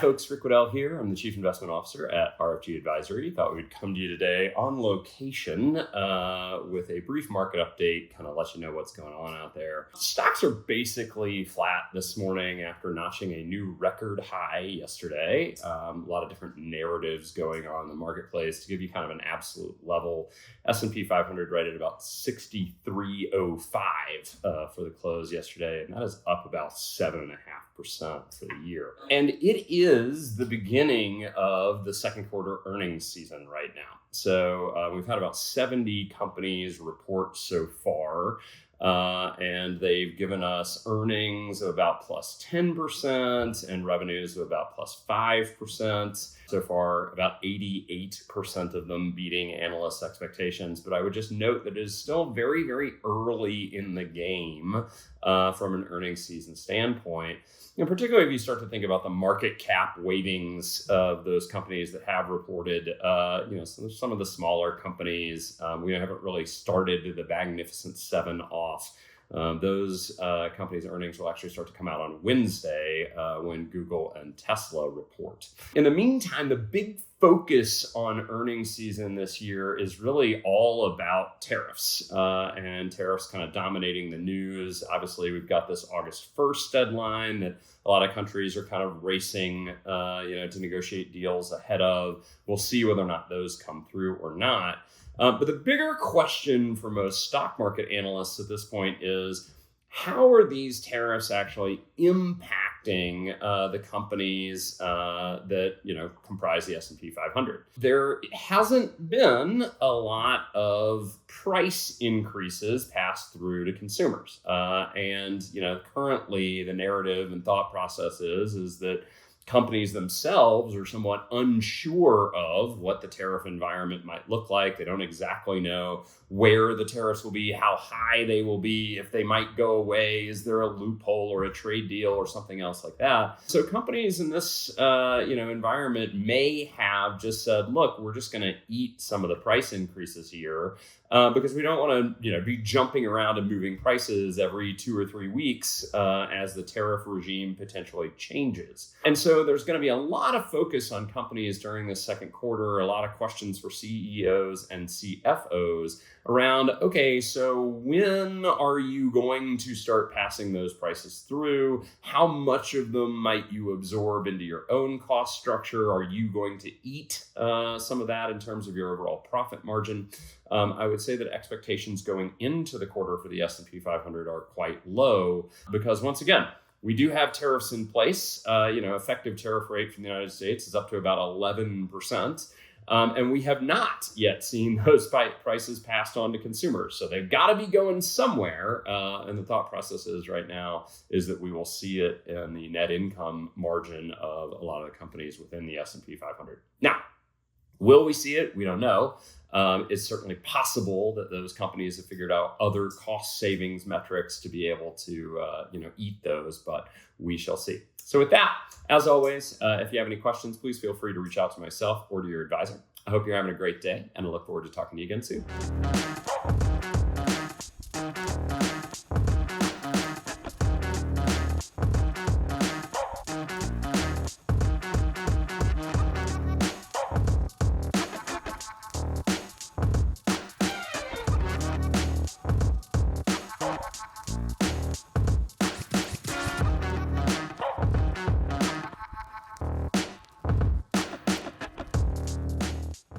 folks, Rick Wedell here. I'm the Chief Investment Officer at RFG Advisory. Thought we'd come to you today on location with a brief market update, kind of let you know what's going on out there. Stocks are basically flat this morning after notching a new record high yesterday. A lot of different narratives going on in the marketplace. To give you kind of an absolute level, S&P 500 right at about 63.05 for the close yesterday, and that is up about 7.5% for the year. And it is the beginning of the second quarter earnings season right now. So we've had about 70 companies report so far, and they've given us earnings of about plus 10% and revenues of about plus 5%. So far, about 88% of them beating analysts' expectations. But I would just note that it is still very, very early in the game from an earnings season standpoint. Particularly if you start to think about the market cap weightings of those companies that have reported, some of the smaller companies, we haven't really started the Magnificent Seven off. Those companies' earnings will actually start to come out on Wednesday when Google and Tesla report. In the meantime, the big focus on earnings season this year is really all about tariffs and tariffs kind of dominating the news. Obviously, we've got this August 1st deadline that a lot of countries are kind of racing to negotiate deals ahead of. We'll see whether or not those come through or not. But the bigger question for most stock market analysts at this point is, how are these tariffs actually impacting the companies that comprise the S&P 500? There hasn't been a lot of price increases passed through to consumers, and currently the narrative and thought process is that companies themselves are somewhat unsure of what the tariff environment might look like. They don't exactly know where the tariffs will be, how high they will be, if they might go away, is there a loophole or a trade deal or something else like that. So companies in this environment may have just said, look, we're just going to eat some of the price increases here because we don't want to be jumping around and moving prices every 2 or 3 weeks as the tariff regime potentially changes. And so there's going to be a lot of focus on companies during this second quarter, a lot of questions for CEOs and CFOs around, okay, so when are you going to start passing those prices through? How much of them might you absorb into your own cost structure? Are you going to eat some of that in terms of your overall profit margin? I would say that expectations going into the quarter for the S&P 500 are quite low because, once again, we do have tariffs in place. Effective tariff rate from the United States is up to about 11%. And we have not yet seen those prices passed on to consumers. So they've got to be going somewhere. And the thought process is right now is that we will see it in the net income margin of a lot of the companies within the S&P 500. Now, will we see it? We don't know. It's certainly possible that those companies have figured out other cost savings metrics to be able to, eat those, but we shall see. So with that, as always, if you have any questions, please feel free to reach out to myself or to your advisor. I hope you're having a great day, and I look forward to talking to you again soon.